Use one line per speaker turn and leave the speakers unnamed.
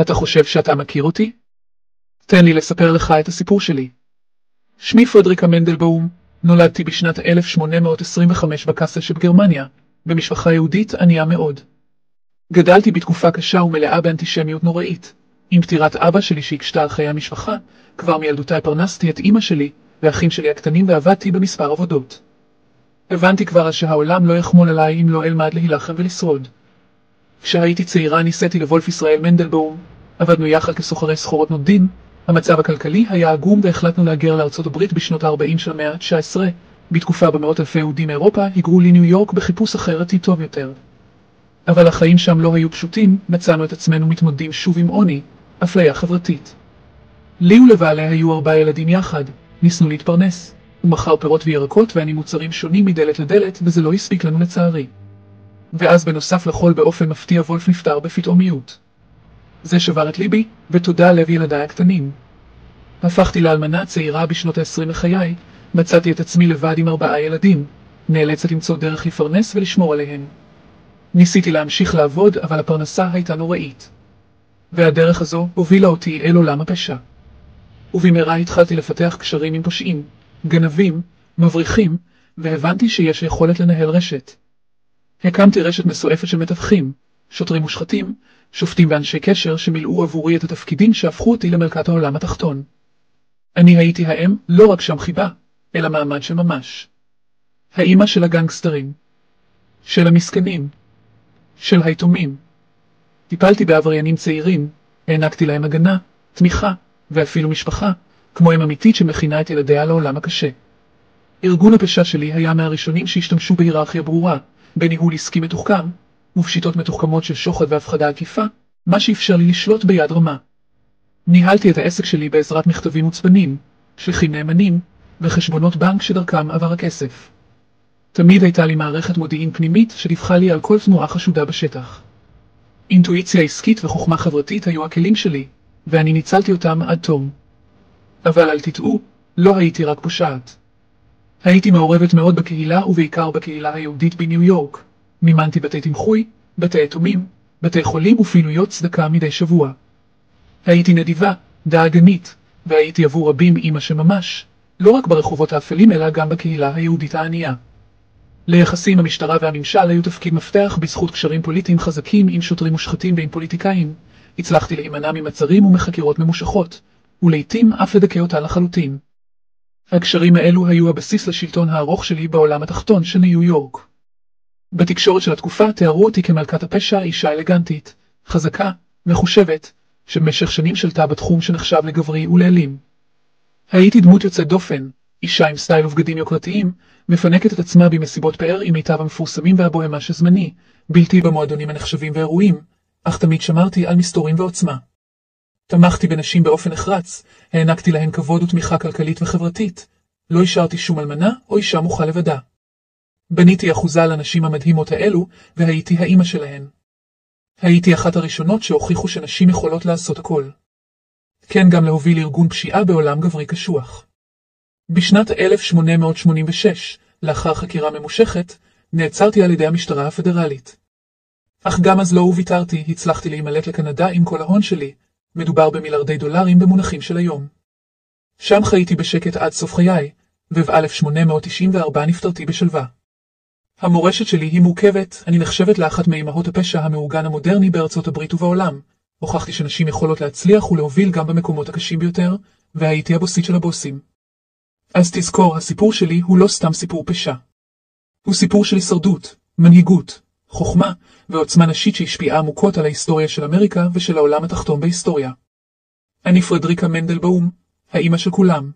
אתה חושב שאתה מכיר אותי? תן לי לספר לך את הסיפור שלי. שמי פרדריקה מנדלבאום, נולדתי בשנת 1825 בקאסל שבגרמניה, במשפחה יהודית ענייה מאוד. גדלתי בתקופה קשה ומלאה באנטישמיות נוראית. עם פטירת אבא שלי שהקשתה על חיי המשפחה, כבר מילדותי פרנסתי את אמא שלי והאחים שלי הקטנים ועבדתי במספר עבודות. הבנתי כבר שהעולם לא יחמול עליי אם לא אלמד להילחם ולשרוד. כשהייתי צעירה ניסיתי לוולף ישראל מנדלבאום, עבדנו יחד כסוחרי סחורות נודדים, המצב הכלכלי היה עגום והחלטנו להגר לארצות הברית בשנות ה-40 של המאה ה-19, בתקופה במאות אלפי יהודים מאירופה היגרו לניו יורק בחיפוש אחר עתיד טוב יותר. אבל החיים שם לא היו פשוטים, מצאנו את עצמנו מתמודדים שוב עם עוני, אפליה חברתית. לי ולבעלי היו 4 ילדים יחד, ניסנו להתפרנס. הוא מכר פירות וירקות ואני מוצרים שונים מדלת לדלת, וזה לא הספיק לנו לצערי. ואז בנוסף לכל באופן מפתיע וולף נפטר בפתאומיות. זה שבר את ליבי, ותודה לב ילדיי הקטנים. הפכתי לאלמנה צעירה בשנות ה-20 לחיי, מצאתי את עצמי לבד עם 4 ילדים, נאלצת למצוא דרך לפרנס ולשמור עליהם. ניסיתי להמשיך לעבוד, אבל הפרנסה הייתה נוראית. והדרך הזו הובילה אותי אל עולם הפשע. ובמהרה התחלתי לפתח קשרים עם פושעים, גנבים, מבריחים, והבנתי שיש יכולת לנהל רשת. הקמתי רשת מסועפת של מתווכים, שוטרים מושחתים, שופטים ואנשי קשר שמילאו עבורי את התפקידים שהפכו אותי למלכת העולם התחתון. אני הייתי האם לא רק שם חיבה, אלא מעמד של ממש. האמא של הגנגסטרים, של המסכנים, של היתומים. טיפלתי בעבריינים צעירים, הענקתי להם הגנה, תמיכה, ואפילו משפחה, כמו אם אמיתית שמכינה את ילדיה לעולם הקשה. ארגון הפשע שלי היה מהראשונים שהשתמשו בהיררכיה ברורה, בניהול עסקי מתוחכם, ובשיטות מתוחכמות של שוחד והפחדה עקיפה, מה שאפשר לי לשלוט ביד רמה. ניהלתי את העסק שלי בעזרת מכתבים מוצפנים, שליחים נאמנים, וחשבונות בנק שדרכם עבר הכסף. תמיד הייתה לי מערכת מודיעין פנימית שדיווחה לי על כל תנועה חשודה בשטח. אינטואיציה עסקית וחוכמה חברתית היו הכלים שלי, ואני ניצלתי אותם עד תום. אבל אל תטעו, לא הייתי רק פושעת. הייתי מעורבת מאוד בקהילה ובעיקר בקהילה היהודית בניו יורק. מימנתי בתי תמחוי, בתי יתומים, בתי חולים ופעילויות צדקה מדי שבוע. הייתי נדיבה, דאגנית, והייתי עבור רבים אמא שממש, לא רק ברחובות האפלים אלא גם בקהילה היהודית הענייה. ליחסים המשטרה והממשל היו תפקיד מפתח בזכות קשרים פוליטיים חזקים עם שוטרים מושחתים ועם פוליטיקאים. הצלחתי להימנע ממצרים ומחקירות ממושכות, ולעיתים אף לדכא אותה לחלוטין. הקשרים האלו היו הבסיס לשלטון הארוך שלי בעולם התחתון של ניו יורק. בתקשורת של התקופה תיארו אותי כמלכת הפשע, אישה אלגנטית, חזקה, מחושבת, שבמשך שנים שלטה בתחום שנחשב לגברי ולאלים. הייתי דמות יוצאת דופן, אישה עם סטייל ובגדים יוקרתיים, מפנקת את עצמה במסיבות פאר עם מיטב המפורסמים והבוהמה שזמני, בלתי במועדונים הנחשבים ואירועים, אך תמיד שמרתי על מסתורים ועוצמה. תמכתי בנשים באופן נחרץ, הענקתי להן כבוד ותמיכה כלכלית וחברתית, לא השארתי שום אלמנה או אישה מוכה לבדה. בניתי אחוזה לנשים המדהימות האלו, והייתי האמא שלהן. הייתי אחת הראשונות שהוכיחו שנשים יכולות לעשות הכל. כן, גם להוביל ארגון פשיעה בעולם גברי קשוח. בשנת 1886, לאחר חקירה ממושכת, נעצרתי על ידי המשטרה הפדרלית. אך גם אז לא ויתרתי, הצלחתי להימלט לקנדה עם כל ההון שלי, מדובר במיליארדי דולרים במונחים של היום. שם חייתי בשקט עד סוף חיי, וב-1894 נפטרתי בשלווה. המורשת שלי היא מורכבת, אני נחשבת לאחת מאימהות הפשע המאורגן המודרני בארצות הברית ובעולם. הוכחתי שנשים יכולות להצליח ולהוביל גם במקומות הקשים ביותר, והייתי הבוסית של הבוסים. אז תזכור, הסיפור שלי הוא לא סתם סיפור פשע. הוא סיפור של הישרדות, מנהיגות, חוכמה ועוצמה נשית שהשפיעה עמוקות על ההיסטוריה של אמריקה ושל העולם התחתון בהיסטוריה. אני פרדריקה מנדלבאום, האמא של כולם.